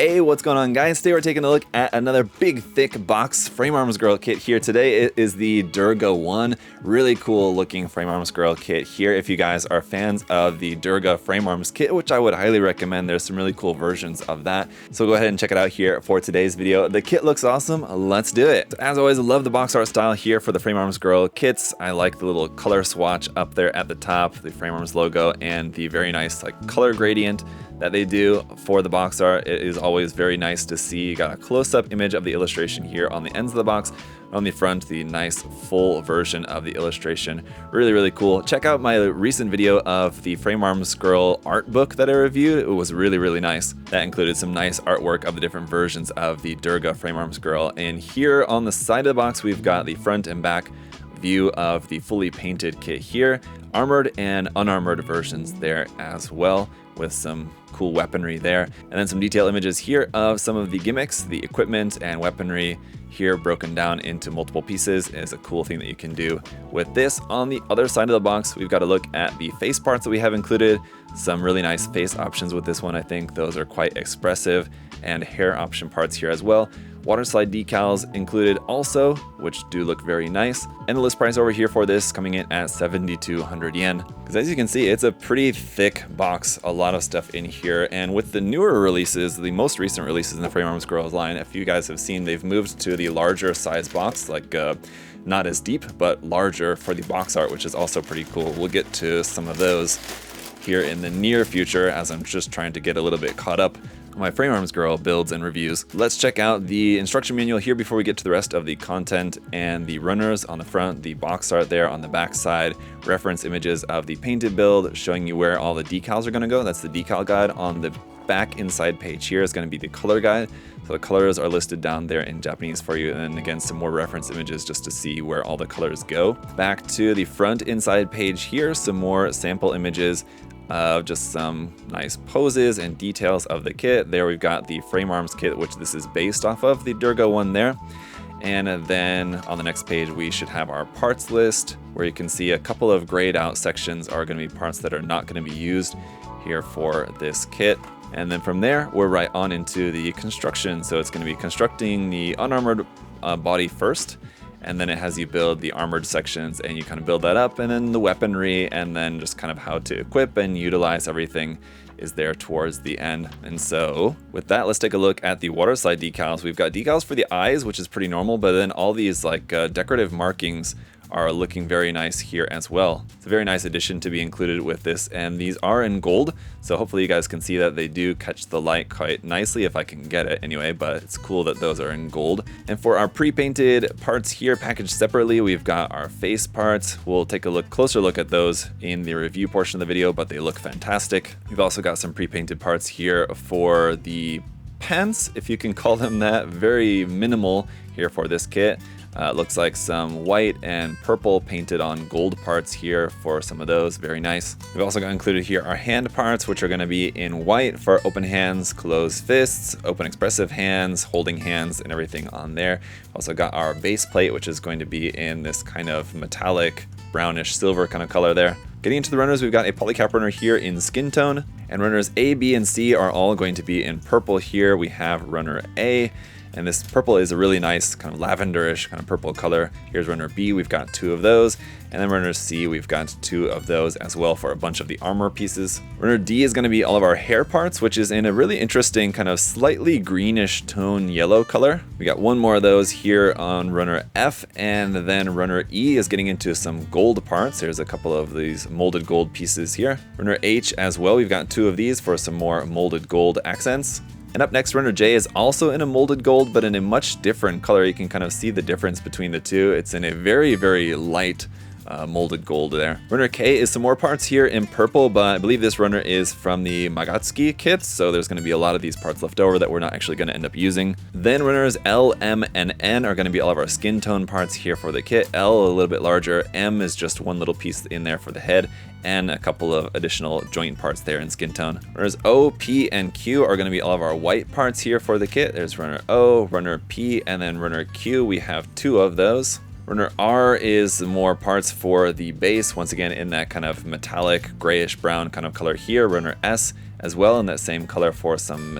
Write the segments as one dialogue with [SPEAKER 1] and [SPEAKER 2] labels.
[SPEAKER 1] Hey, what's going on, guys? Today we're taking a look at another big, thick box frame arms girl kit here. Today it is the Durga I. Really cool looking frame arms girl kit here. If you guys are fans of the Durga frame arms kit, which I would highly recommend, there's some really cool versions of that. So go ahead and check it out here for today's video. The kit looks awesome. Let's do it. As always, I love the box art style here for the frame arms girl kits. I like the little color swatch up there at the top, the frame arms logo, and the very nice color gradient that they do for the box art. It is always very nice to see. You got a close-up image of the illustration here on the ends of the box. On the front, the nice full version of the illustration. Really, really cool. Check out my recent video of the Frame Arms Girl art book that I reviewed. It was really, really nice. That included some nice artwork of the different versions of the Durga Frame Arms Girl. And here on the side of the box, we've got the front and back view of the fully painted kit here. Armored and unarmored versions there as well, with some cool weaponry there. And then some detail images here of some of the gimmicks, the equipment and weaponry here broken down into multiple pieces is a cool thing that you can do with this. On the other side of the box, we've got to look at the face parts that we have included. Some really nice face options with this one. I think those are quite expressive, and hair option parts here as well. Water slide decals included also, which do look very nice. And the list price over here for this coming in at 7,200 yen. Because as you can see, it's a pretty thick box, a lot of stuff in here. And with the newer releases, the most recent releases in the Frame Arms Girls line, if you guys have seen, they've moved to the larger size box, not as deep, but larger for the box art, which is also pretty cool. We'll get to some of those here in the near future as I'm just trying to get a little bit caught up my Frame Arms Girl builds and reviews. Let's check out the instruction manual here before we get to the rest of the content and the runners on the front, the box art there on the back side, reference images of the painted build showing you where all the decals are going to go. That's the decal guide. On the back inside page here is going to be the color guide. So the colors are listed down there in Japanese for you, and then again some more reference images just to see where all the colors go. Back to the front inside page here, some more sample images of just some nice poses and details of the kit. There we've got the frame arms kit, which this is based off of, the Durga one there. And then on the next page, we should have our parts list, where you can see a couple of grayed out sections are going to be parts that are not going to be used here for this kit. And then from there, we're right on into the construction. So it's going to be constructing the unarmored body first, and then it has you build the armored sections, and you kind of build that up, and then the weaponry, and then just kind of how to equip and utilize everything is there towards the end. And so with that, let's take a look at the water slide decals. We've got decals for the eyes, which is pretty normal, but then all these decorative markings are looking very nice here as well. It's a very nice addition to be included with this, and these are in gold, so hopefully you guys can see that they do catch the light quite nicely if I can get it anyway, but it's cool that those are in gold. And for our pre-painted parts here packaged separately, we've got our face parts. We'll take a closer look at those in the review portion of the video, but they look fantastic. We've also got some pre-painted parts here for the pants, if you can call them that. Very minimal here for this kit. Looks like some white and purple painted on gold parts here for some of those. Very nice. We've also got included here our hand parts, which are going to be in white for open hands, closed fists, open expressive hands, holding hands, and everything on there. Also got our base plate, which is going to be in this kind of metallic brownish silver kind of color there. Getting into the runners, we've got a polycap runner here in skin tone, and runners A, B, and C are all going to be in purple here. We have runner A, and this purple is a really nice kind of lavenderish kind of purple color. Here's runner B, we've got 2 of those. And then runner C, we've got 2 of those as well for a bunch of the armor pieces. Runner D is going to be all of our hair parts, which is in a really interesting kind of slightly greenish tone yellow color. We got 1 more of those here on runner F, and then runner E is getting into some gold parts. There's a couple of these molded gold pieces here. Runner H as well, we've got 2 of these for some more molded gold accents. And up next, runner J is also in a molded gold, but in a much different color. You can kind of see the difference between the two. It's in a very, very light molded gold there. Runner K is some more parts here in purple, but I believe this runner is from the Magatsuki kits, so there's going to be a lot of these parts left over that we're not actually going to end up using. Then runners L, M, and N are going to be all of our skin tone parts here for the kit. L a little bit larger, M is just one little piece in there for the head, and a couple of additional joint parts there in skin tone. Runners O, P, and Q are going to be all of our white parts here for the kit. There's runner O, runner P, and then runner Q. We have 2 of those. Runner R is more parts for the base, once again in that kind of metallic grayish brown kind of color here. Runner S as well, in that same color for some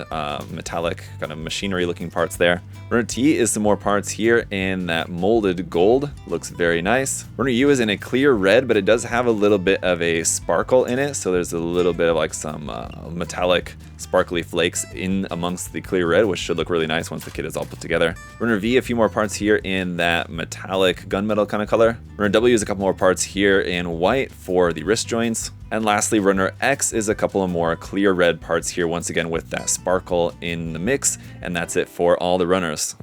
[SPEAKER 1] metallic kind of machinery looking parts there. Runner T is some more parts here in that molded gold. Looks very nice. Runner U is in a clear red, but it does have a little bit of a sparkle in it, so there's a little bit of like some metallic sparkly flakes in amongst the clear red, which should look really nice once the kit is all put together. Runner V, a few more parts here in that metallic gunmetal kind of color. Runner W is a couple more parts here in white for the wrist joints. And lastly, Runner X is a couple of more clear red parts here, once again with that sparkle in the mix, and that's it for all the runners.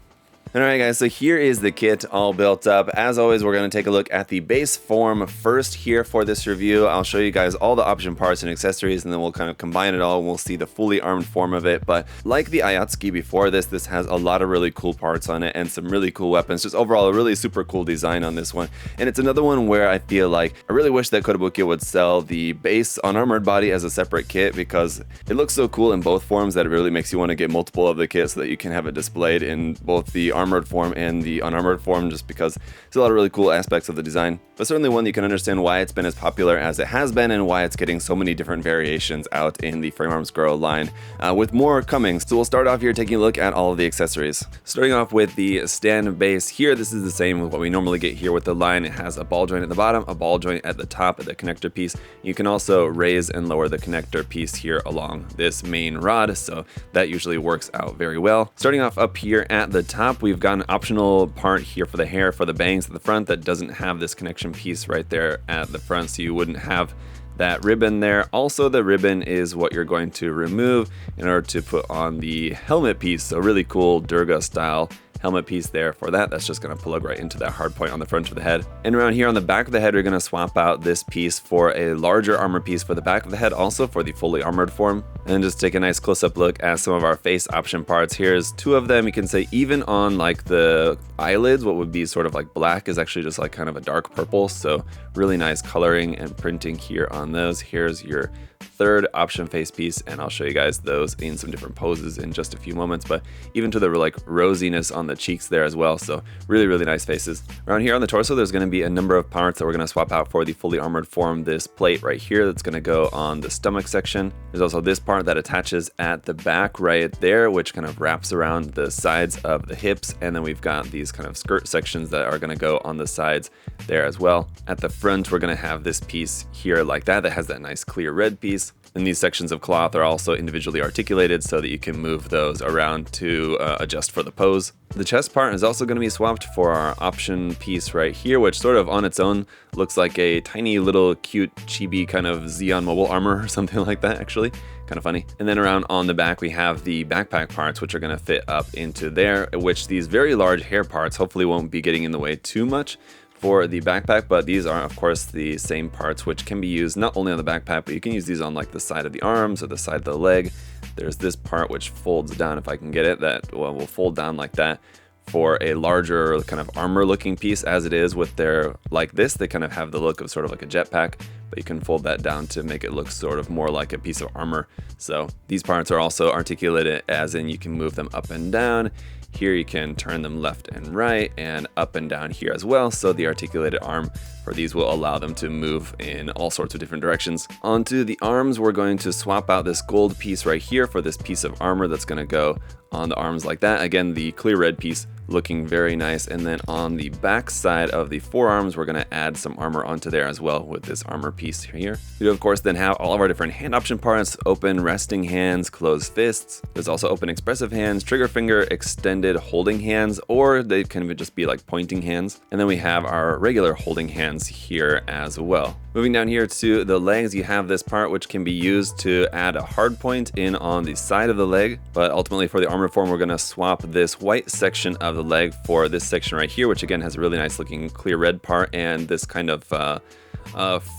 [SPEAKER 1] Alright guys, so here is the kit all built up. As always, we're going to take a look at the base form first here for this review. I'll show you guys all the option parts and accessories, and then we'll kind of combine it all and we'll see the fully armed form of it. But like the Ayatsuki before this has a lot of really cool parts on it and some really cool weapons. Just overall a really super cool design on this one. And it's another one where I feel like I really wish that Kotobukiya would sell the base unarmored body as a separate kit, because it looks so cool in both forms that it really makes you want to get multiple of the kits so that you can have it displayed in both the armored form and the unarmored form, just because there's a lot of really cool aspects of the design. But certainly one that you can understand why it's been as popular as it has been and why it's getting so many different variations out in the Frame Arms Girl line, with more coming. So we'll start off here taking a look at all of the accessories. Starting off with the stand base here, this is the same with what we normally get here with the line. It has a ball joint at the bottom, a ball joint at the top of the connector piece. You can also raise and lower the connector piece here along this main rod, so that usually works out very well. Starting off up here at the top, we've got an optional part here for the hair for the bangs at the front that doesn't have this connection piece right there at the front, so you wouldn't have that ribbon there. Also, the ribbon is what you're going to remove in order to put on the helmet piece, so really cool Durga style helmet piece there for that. That's just going to plug right into that hard point on the front of the head. And around here on the back of the head, we're going to swap out this piece for a larger armor piece for the back of the head, also for the fully armored form. And just take a nice close-up look at some of our face option parts. Here's two of them. You can say even on like the eyelids, what would be sort of like black is actually just like kind of a dark purple. So really nice coloring and printing here on those. Here's your third option face piece, and I'll show you guys those in some different poses in just a few moments, but even to the like rosiness on the cheeks there as well. So really nice faces. Around here on the torso, there's going to be a number of parts that we're going to swap out for the fully armored form. This plate right here that's going to go on the stomach section. There's also this part that attaches at the back right there, which kind of wraps around the sides of the hips, and then we've got these kind of skirt sections that are going to go on the sides there as well. At the front, we're going to have this piece here like that has that nice clear red piece. And these sections of cloth are also individually articulated so that you can move those around to adjust for the pose. The chest part is also going to be swapped for our option piece right here, which sort of on its own looks like a tiny little cute chibi kind of Xeon mobile armor or something like that, actually. Kind of funny. And then around on the back, we have the backpack parts, which are going to fit up into there, which these very large hair parts hopefully won't be getting in the way too much for the backpack, but these are of course the same parts which can be used not only on the backpack, but you can use these on like the side of the arms or the side of the leg. There's this part which folds down, if I can get it, that will fold down like that for a larger kind of armor looking piece, as it is with their like this. They kind of have the look of sort of like a jetpack, but you can fold that down to make it look sort of more like a piece of armor. So these parts are also articulated, as in you can move them up and down. Here you can turn them left and right and up and down here as well. So the articulated arm for these will allow them to move in all sorts of different directions. Onto the arms, we're going to swap out this gold piece right here for this piece of armor that's going to go on the arms like that. Again, the clear red piece looking very nice. And then on the back side of the forearms, we're going to add some armor onto there as well with this armor piece here. We do of course then have all of our different hand option parts: open resting hands, closed fists. There's also open expressive hands, trigger finger, extended holding hands, or they can just be like pointing hands. And then we have our regular holding hands here as well. Moving down here to the legs, you have this part which can be used to add a hard point in on the side of the leg, but ultimately for the armor form, we're going to swap this white section of the leg for this section right here, which again has a really nice looking clear red part and this kind of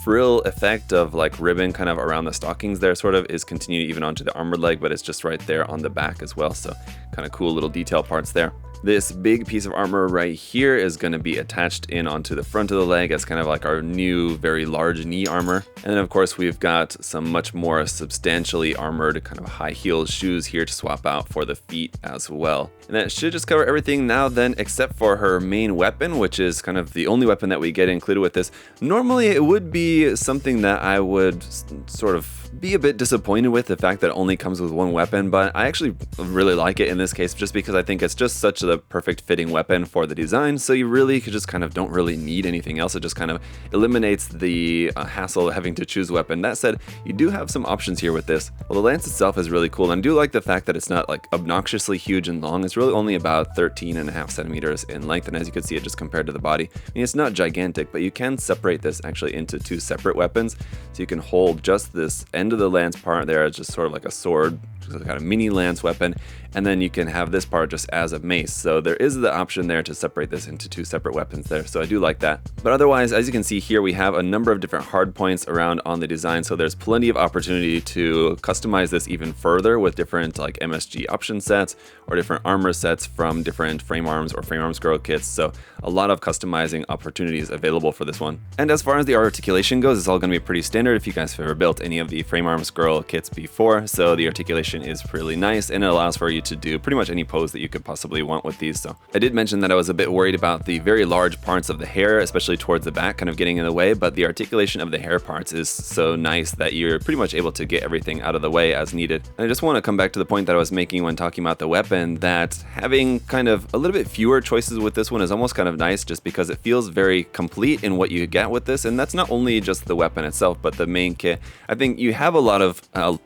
[SPEAKER 1] frill effect of like ribbon kind of around the stockings there sort of is continued even onto the armored leg, but it's just right there on the back as well. So kind of cool little detail parts there. This big piece of armor right here is going to be attached in onto the front of the leg as kind of like our new very large knee armor. And then of course we've got some much more substantially armored kind of high heeled shoes here to swap out for the feet as well. And that should just cover everything now then, except for her main weapon, which is kind of the only weapon that we get included with this. Normally it would be something that I would sort of be a bit disappointed with, the fact that it only comes with one weapon, but I actually really like it in this case just because I think it's just such the perfect fitting weapon for the design, so you really could just kind of don't really need anything else. It just kind of eliminates the hassle of having to choose a weapon. That said, you do have some options here with this. Well, the lance itself is really cool, and I do like the fact that it's not like obnoxiously huge and long. It's really only about 13.5 centimeters in length, and as you can see, it just compared to the body, I mean, it's not gigantic, but you can separate this actually into two separate weapons, so you can hold just this end of the lance part there as just sort of like a sword, just a kind of mini lance weapon, and then you can have this part just as a mace. So there is the option there to separate this into two separate weapons there, so I do like that. But otherwise, as you can see here, we have a number of different hard points around on the design, so there's plenty of opportunity to customize this even further with different like MSG option sets or different armor sets from different frame arms or frame arms girl kits, so a lot of customizing opportunities available for this one. And as far as the articulation goes, it's all going to be pretty standard if you guys have ever built any of the frame arms girl kits before, so the articulation is really nice and it allows for you to do pretty much any pose that you could possibly want with these. So I did mention that I was a bit worried about the very large parts of the hair, especially towards the back, kind of getting in the way, but the articulation of the hair parts is so nice that you're pretty much able to get everything out of the way as needed. And I just want to come back to the point that I was making when talking about the weapon, that having kind of a little bit fewer choices with this one is almost kind of nice, just because it feels very complete in what you get with this. And that's not only just the weapon itself, but the main kit. I think you have a lot of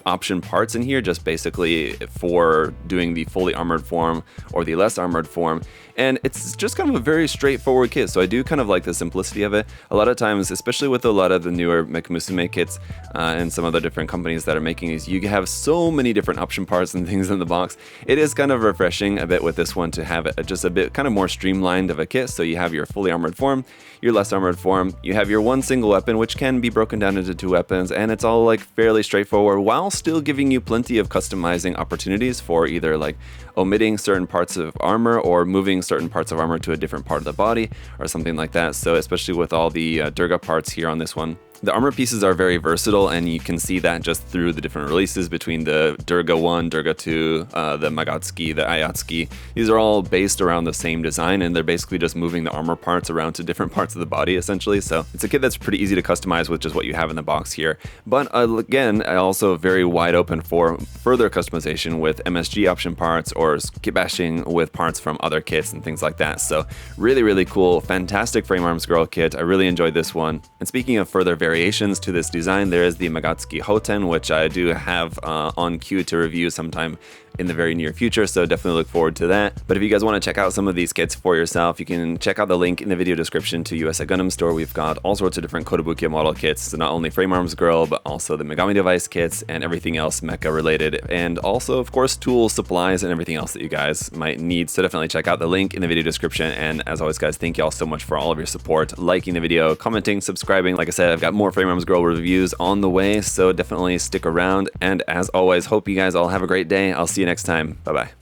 [SPEAKER 1] option parts in here, just basically for doing the fully armored form or the less armored form, and it's just kind of a very straightforward kit, so I do kind of like the simplicity of it. A lot of times, especially with a lot of the newer Mecha Musume kits and some other different companies that are making these, you have so many different option parts and things in the box. It is kind of refreshing a bit with this one to have it just a bit kind of more streamlined of a kit. So you have your fully armored form, your less armored form, you have your one single weapon, which can be broken down into two weapons, and it's all like fairly straightforward while still giving you plenty of customizing opportunities for either like omitting certain parts of armor or moving certain parts of armor to a different part of the body or something like that. So especially with all the Durga parts here on this one. The armor pieces are very versatile, and you can see that just through the different releases between the Durga I, Durga II, the Magatsuki, the Ayatsuki. These are all based around the same design, and they're basically just moving the armor parts around to different parts of the body, essentially. So it's a kit that's pretty easy to customize with just what you have in the box here. But again, also very wide open for further customization with MSG option parts or kit bashing with parts from other kits and things like that. So really, really cool, fantastic frame arms girl kit. I really enjoyed this one. And speaking of further variations to this design, there is the Magatsuki Hoten, which I do have on queue to review sometime in the very near future, so definitely look forward to that. But if you guys want to check out some of these kits for yourself, you can check out the link in the video description to USA Gundam Store. We've got all sorts of different Kotobukiya model kits, so not only Frame Arms Girl, but also the Megami device kits and everything else mecha related, and also of course tools, supplies, and everything else that you guys might need. So definitely check out the link in the video description. And as always guys, thank you all so much for all of your support, liking the video, commenting, subscribing. Like I said, I've got more Frame Arms Girl reviews on the way, so definitely stick around. And as always, hope you guys all have a great day. I'll see you next time. Bye bye.